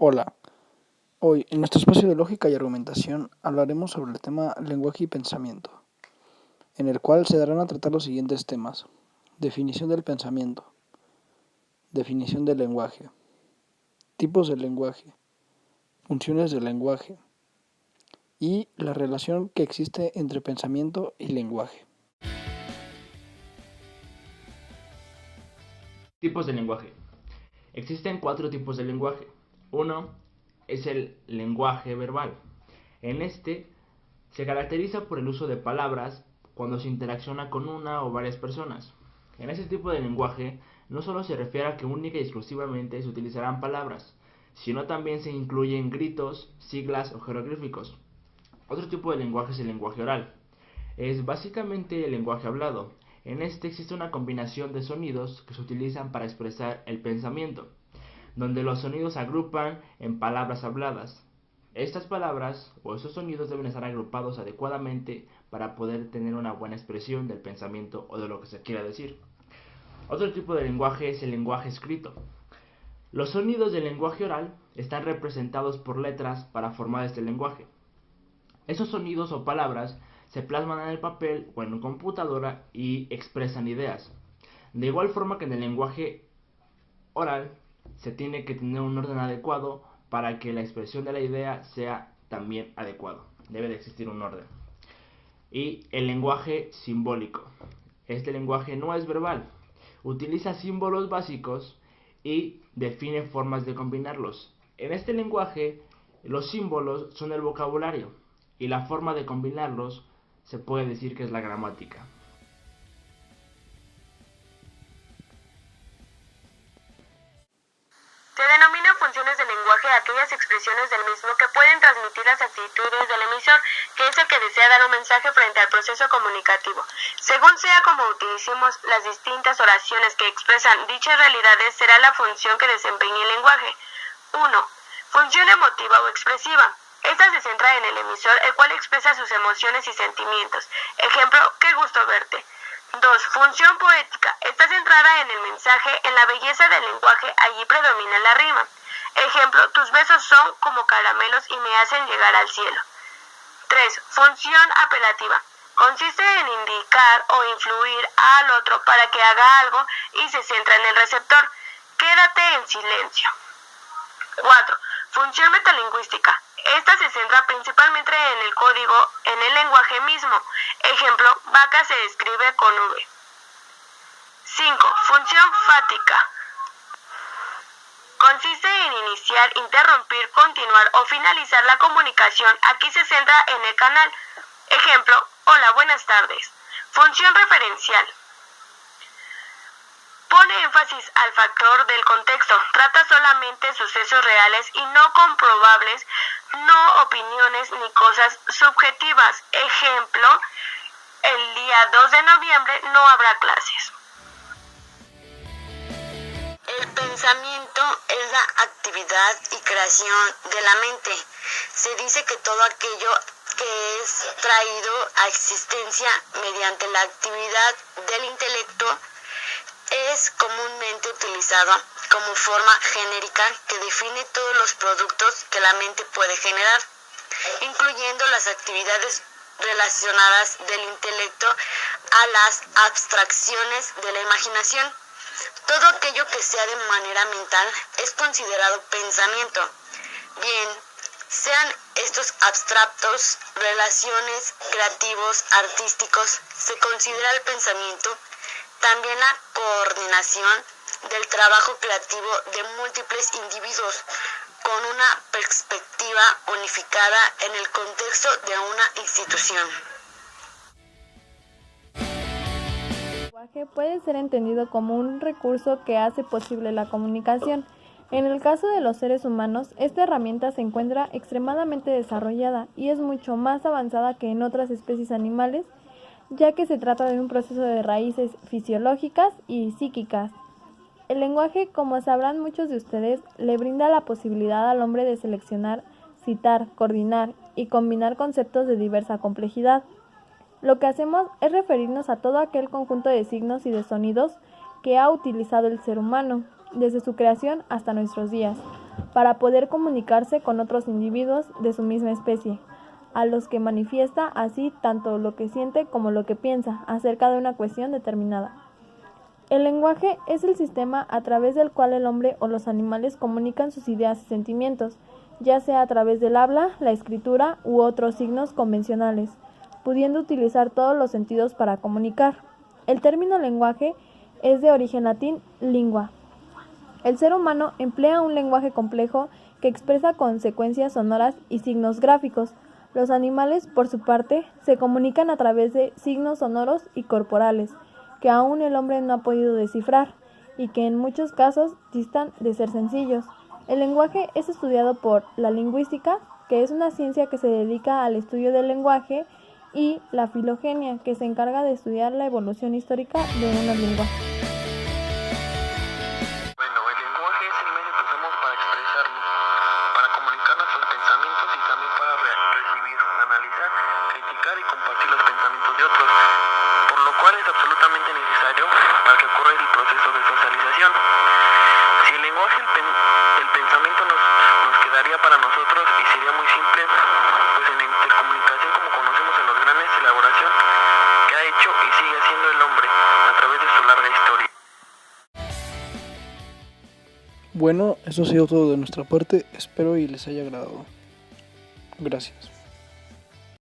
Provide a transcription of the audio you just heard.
Hola, hoy en nuestro espacio de lógica y argumentación hablaremos sobre el tema lenguaje y pensamiento, en el cual se darán a tratar los siguientes temas: definición del pensamiento, definición del lenguaje, tipos del lenguaje, funciones del lenguaje y la relación que existe entre pensamiento y lenguaje. Tipos de lenguaje. Existen 4 tipos de lenguaje. Uno es el lenguaje verbal. En este se caracteriza por el uso de palabras cuando se interacciona con una o varias personas. En este tipo de lenguaje no solo se refiere a que única y exclusivamente se utilizarán palabras, sino también se incluyen gritos, siglas o jeroglíficos. Otro tipo de lenguaje es el lenguaje oral. Es básicamente el lenguaje hablado. En este existe una combinación de sonidos que se utilizan para expresar el pensamiento, donde los sonidos se agrupan en palabras habladas. Estas palabras o esos sonidos deben estar agrupados adecuadamente para poder tener una buena expresión del pensamiento o de lo que se quiera decir. Otro tipo de lenguaje es el lenguaje escrito. Los sonidos del lenguaje oral están representados por letras para formar este lenguaje. Esos sonidos o palabras se plasman en el papel o en una computadora y expresan ideas. De igual forma que en el lenguaje oral se tiene que tener un orden adecuado para que la expresión de la idea sea también adecuado. Debe de existir un orden. Y el lenguaje simbólico. Este lenguaje no es verbal. Utiliza símbolos básicos y define formas de combinarlos. En este lenguaje, los símbolos son el vocabulario y la forma de combinarlos se puede decir que es la gramática. Se denomina funciones del lenguaje a aquellas expresiones del mismo que pueden transmitir las actitudes del emisor, que es el que desea dar un mensaje frente al proceso comunicativo. Según sea como utilicemos las distintas oraciones que expresan dichas realidades, será la función que desempeñe el lenguaje. 1. Función emotiva o expresiva. Esta se centra en el emisor, el cual expresa sus emociones y sentimientos. Ejemplo, qué gusto verte. 2. Función poética. Está centrada en el mensaje, en la belleza del lenguaje, allí predomina la rima. Ejemplo, tus besos son como caramelos y me hacen llegar al cielo. 3. Función apelativa. Consiste en indicar o influir al otro para que haga algo y se centra en el receptor. Quédate en silencio. 4. Función metalingüística. Esta se centra principalmente en el código, en el lenguaje mismo. Ejemplo, vaca se escribe con V. 5. Función fática. Consiste en iniciar, interrumpir, continuar o finalizar la comunicación. Aquí se centra en el canal. Ejemplo, hola, buenas tardes. Función referencial. Pone énfasis al factor del contexto, trata solamente sucesos reales y no comprobables, no opiniones ni cosas subjetivas. Ejemplo, el día 2 de noviembre no habrá clases. El pensamiento es la actividad y creación de la mente. Se dice que todo aquello que es traído a existencia mediante la actividad del intelecto es comúnmente utilizado como forma genérica que define todos los productos que la mente puede generar, incluyendo las actividades relacionadas del intelecto a las abstracciones de la imaginación. Todo aquello que sea de manera mental es considerado pensamiento. Bien, sean estos abstractos, relaciones, creativos, artísticos, se considera el pensamiento. También la coordinación del trabajo creativo de múltiples individuos con una perspectiva unificada en el contexto de una institución. El lenguaje puede ser entendido como un recurso que hace posible la comunicación. En el caso de los seres humanos, esta herramienta se encuentra extremadamente desarrollada y es mucho más avanzada que en otras especies animales, ya que se trata de un proceso de raíces fisiológicas y psíquicas. El lenguaje, como sabrán muchos de ustedes, le brinda la posibilidad al hombre de seleccionar, citar, coordinar y combinar conceptos de diversa complejidad. Lo que hacemos es referirnos a todo aquel conjunto de signos y de sonidos que ha utilizado el ser humano, desde su creación hasta nuestros días. para poder comunicarse con otros individuos de su misma especie, a los que manifiesta así tanto lo que siente como lo que piensa acerca de una cuestión determinada. El lenguaje es el sistema a través del cual el hombre o los animales comunican sus ideas y sentimientos, ya sea a través del habla, la escritura u otros signos convencionales, pudiendo utilizar todos los sentidos para comunicar. El término lenguaje es de origen latín lingua. El ser humano emplea un lenguaje complejo que expresa consecuencias sonoras y signos gráficos. Los animales, por su parte, se comunican a través de signos sonoros y corporales, que aún el hombre no ha podido descifrar, y que en muchos casos distan de ser sencillos. El lenguaje es estudiado por la lingüística, que es una ciencia que se dedica al estudio del lenguaje, y la filogenia, que se encarga de estudiar la evolución histórica de una lengua. Bueno, el lenguaje es el medio que usamos para expresarnos, para comunicar nuestros pensamientos y también para recibir, analizar, criticar y compartir los pensamientos de otros, por lo cual es absolutamente necesario para que ocurra el proceso de socialización. Si el lenguaje, el pensamiento nos quedaría para nosotros y sería muy simple, pues en la intercomunicación como conocemos en los grandes elaboración que ha hecho y sigue haciendo el hombre a través de su larga historia. Bueno, eso ha sido todo de nuestra parte, espero y les haya agradado. Gracias.